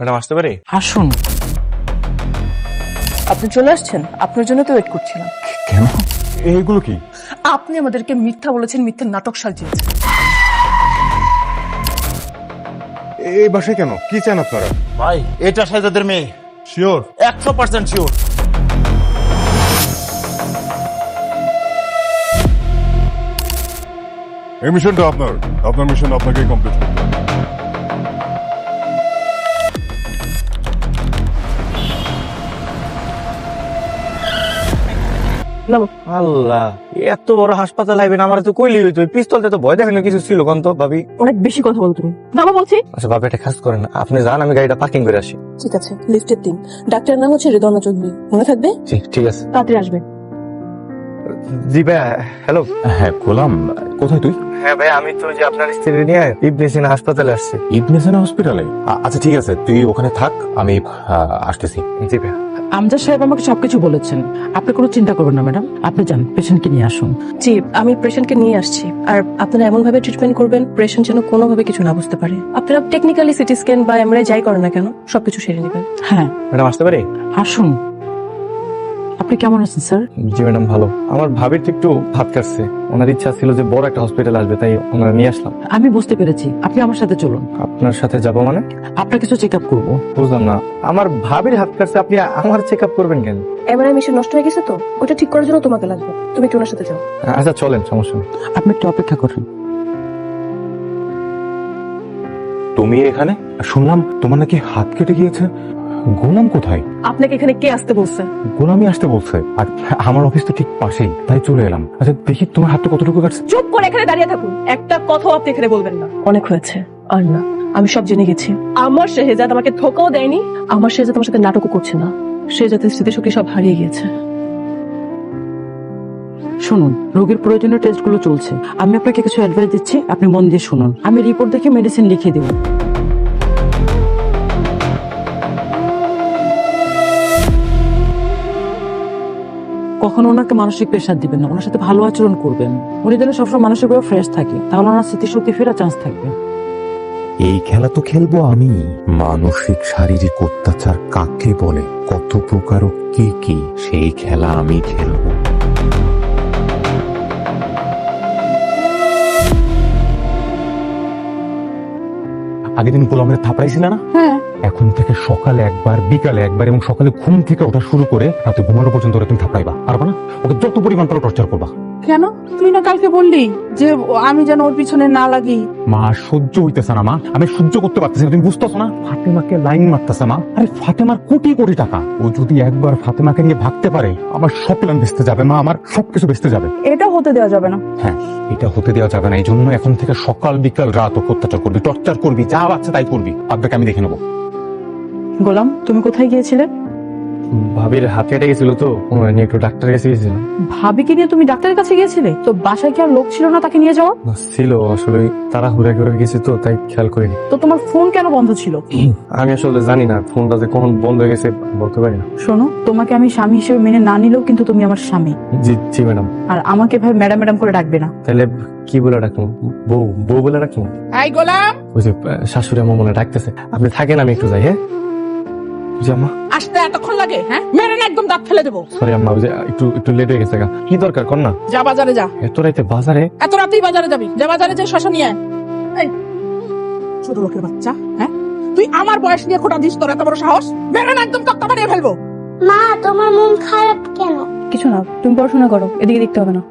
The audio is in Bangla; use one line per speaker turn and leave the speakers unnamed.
ম্যাডাম আসতে পারি?
আসুন।
আপনি চলে আসছেন, আপনার জন্য তো ওয়েট করছিলাম।
কেন? এইগুলো কি?
আপনি আমাদেরকে মিথ্যা বলেছেন, মিথ্যা নাটক সাজিয়েছেন।
এই বাসায় কেন? কি চান আপনারা?
ভাই এটা শাহজাদের মেয়ে,
শিওর?
100% শিওর।
এই মিশনটা আপনার মিশন আপনাকেই কমপ্লিট করতে হবে।
আল্লাহ, এত বড় হাসপাতাল আইবেন আমার তো কইলি হইতো। পিস্তলতে তো ভয় দেখেন কিছু ছিল কোন তো ভাবি।
অনেক বেশি কথা বল তুমি। বাবা বলছি।
আচ্ছা ভাবি একটা কাজ করেন, আপনি যান, আমি গাড়িটা পার্কিং করে আসি।
ঠিক আছে, লিফটের 3। ডাক্তারের নাম হচ্ছে হৃদয় চৌধুরী, মনে থাকবে?
জি ঠিক আছে।
তাড়াতাড়ি আসবে।
জি ভাই, হ্যালো।
হ্যাঁ গোলাম, কোথায় তুই?
হ্যাঁ ভাই, আমি তো যে আপনার স্ত্রী নিয়ে ইবনে সিনা হাসপাতালে আসছি।
ইবনে সিনা হসপিটালে? আচ্ছা ঠিক আছে, তুই ওখানে থাক, আমি আসতেছি।
জি ভাই।
আমজাদ সাহেব আমাকে সবকিছু বলেছেন, আপনি কোনো চিন্তা করবেন না ম্যাডাম। আপনি যান, পেশেন্টকে নিয়ে আসুন।
জি, আমি পেশেন্টকে নিয়ে আসছি। আর আপনারা এমন ভাবে ট্রিটমেন্ট করবেন পেশেন্ট যেন কোনোভাবে কিছু না বুঝতে পারে। আপনারা টেকনিক্যালি সিটি স্ক্যান বা এমআরআই যাই করেন না কেন, সবকিছু সেরে নেবেন।
হ্যাঁ
ম্যাডাম আসতে পারি?
আসুন। আপনি কেমন আছেন স্যার?
জি ম্যাডাম ভালো। আমার ভাবির তো একটু ভাত কাটছে, ওনার ইচ্ছা ছিল যে বড় একটা হসপিটাল আসবে, তাই ওনারা নিয়ে আসলাম।
আমি বুঝতে পেরেছি, আপনি আমার সাথে চলুন।
আপনার সাথে যাবো মানে?
আপনার কিছু চেক আপ করবো।
বুঝলাম না, আমার ভাবির হাত কাটছে, আপনি আমার চেক আপ করবেন কেন?
এমআরআই মেশিন নষ্ট হয়ে গেছে তো, ওটা ঠিক করার জন্য তোমাকে লাগবে। তুমি একটু ওনার সাথে যাও।
আচ্ছা চলেন, সমস্যা নেই।
আপনি একটু অপেক্ষা করুন।
তুমি এখানে? শুনলাম তোমার নাকি হাত কেটে গিয়েছে। গোলাম কোথায়?
আপনাকে এখানে কে আসতে বলছে?
গোলামই আসতে বলছে, আর আমার অফিস তো ঠিক পাশেই, তাই চলে এলাম। আচ্ছা দেখি তোমার হাতটা কতটুকু কাটছে।
চুপ করে এখানে দাঁড়িয়ে থাকুন, একটা কথাও আপনি এখানে বলবেন না। অনেক হয়েছে, আর না। আমি সব জেনে গেছি। আমার শেহজাদ আমাকে ধোকাও দেয়নি, আমার শেহজাদ আমার সাথে নাটকও করছে না। শেহজাদের স্মৃতিশক্তি সব হারিয়ে গিয়েছে।
শুনুন, রোগীর প্রয়োজনীয় টেস্টগুলো চলছে। আমি আপনাকে কিছু অ্যাডভাইস দিচ্ছি, আপনি মন দিয়ে শুনুন। আমি রিপোর্ট দেখে মেডিসিন লিখে দেব। কখনো ওনাকে মানসিক প্রেশার দিবেন না, ওনার সাথে ভালো আচরণ করবেন। উনি যেন সবসময় মানসিকভাবে ফ্রেশ থাকে, তাহলে ওনার স্মৃতিশক্তি ফেরার চান্স থাকবে।
এই খেলা তো খেলবো আমি। মানসিক শারীরিক অত্যাচার কাকে বলে, কত প্রকার ও কি কি, সেই খেলা আমি খেলবো। আগের দিন গোলামের থাপড়াইছিল না?
হ্যাঁ।
এখন থেকে সকালে একবার, বিকালে একবার, এবং সকালে ঘুম থেকে ওঠা শুরু করে রাতে ঘুমানো পর্যন্ত ওরা তুমি থাপড়াইবা, পারবা না? ওকে যত পরিমাণ পারো টর্চার করবা।
কেন? তুই না কালকে বললি যে আমি যেন ওর পিছনে না লাগি।
মা সহ্য হইতেছে না মা, আমি সহ্য করতে পারতেছি না। তুমি বুঝতেছো না? ফাতেমাকে লাইন মারতেছে মা। আরে ফাতেমার কোটি কোটি টাকা, ও যদি একবার ফাতেমাকে নিয়ে ভাগতে পারে, আমার সব প্ল্যান ভেস্তে যাবে মা, আমার সবকিছু ভেস্তে যাবে।
এটা হতে দেওয়া যাবে না।
হ্যাঁ, এটা হতে দেওয়া যাবে না। এই জন্য এখন থেকে সকাল বিকাল রাত ওকে অত্যাচার করবি, টর্চার করবি, যা বাচ্চা তাই করবি। আপনাকে আমি দেখে নেবো।
গোলাম, তুমি কোথায় গিয়েছিলে?
ভাবির হাত কেটে গেছিল তো, ওনারা নিয়ে একটু ডাক্তারের কাছে গেছিলাম।
ভাবিকে নিয়ে তুমি ডাক্তারের কাছে গিয়েছিলে? তো বাসায় কি আর লোক ছিল না তাকে নিয়ে যাওয়া?
ছিল, আসলে তারা হুড়ে করে গেছি তো, তাই খেয়াল করিনি।
তো তোমার ফোন কেন বন্ধ ছিল?
আমি আসলে জানি না ফোনটা যে কখন বন্ধ হয়ে গেছে, বলতে পারি না।
শোনো, তোমাকে আমি স্বামী হিসেবে মেনে না নিলেও কিন্তু তুমি আমার স্বামী।
জি জি ম্যাডাম।
আর আমাকে ভাই ম্যাডাম ম্যাডাম করে ডাকবে না।
তাহলে কি বলে ডাকবো? বউ বউ বলে ডাকবো?
এই গোলাম,
ওই যে শাশুড়ি আমার মনে ডাকতেছে, আপনি থাকেন, আমি একটু যাই। হ্যাঁ জি আম্মা।
আসতে এতক্ষণ লাগে? হ্যাঁ, মেরে না একদম দাঁত ফেলে দেবো।
সরি আম্মা, ওই যে একটু লেট হয়ে গেছে। কি দরকার কর না?
যা বাজারে যা।
এত রাইতে বাজারে?
এত রাতেই বাজারে যাবি? যা বাজারে যা, শশা নিয়ে আয়। এই ছোট লোকের বাচ্চা, হ্যাঁ তুই আমার বয়স নিয়ে খোটা দিস? তোর এত বড় সাহস? মেরে না একদম তক্তা বানিয়ে ফেলবো।
মা, তোমার মন খারাপ কেন?
কিছু না, তুমি পড়াশোনা করো, এদিকে দেখতে হবে না।